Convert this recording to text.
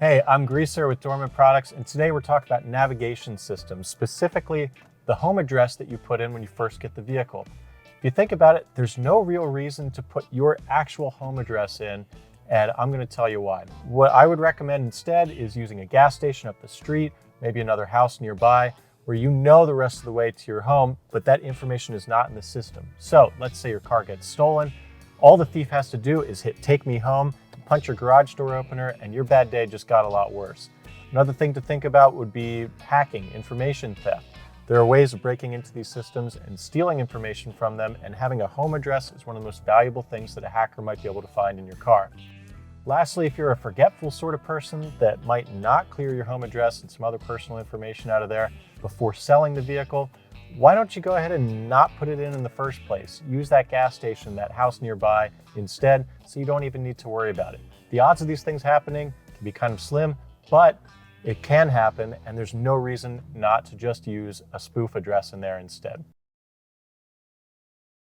Hey, I'm Greaser with Dorman Products, and today we're talking about navigation systems, specifically the home address that you put in when you first get the vehicle. If you think about it, there's no real reason to put your actual home address in, and I'm going to tell you why. What I would recommend instead is using a gas station up the street, maybe another house nearby, where you know the rest of the way to your home, but that information is not in the system. So let's say your car gets stolen. All the thief has to do is hit Take Me Home, punch your garage door opener, and your bad day just got a lot worse. Another thing to think about would be hacking, information theft. There are ways of breaking into these systems and stealing information from them, and having a home address is one of the most valuable things that a hacker might be able to find in your car. Lastly, if you're a forgetful sort of person that might not clear your home address and some other personal information out of there before selling the vehicle, why don't you go ahead and not put it in the first place? Use that gas station, that house nearby instead, so you don't even need to worry about it. The odds of these things happening can be kind of slim, but it can happen, and there's no reason not to just use a spoof address in there instead.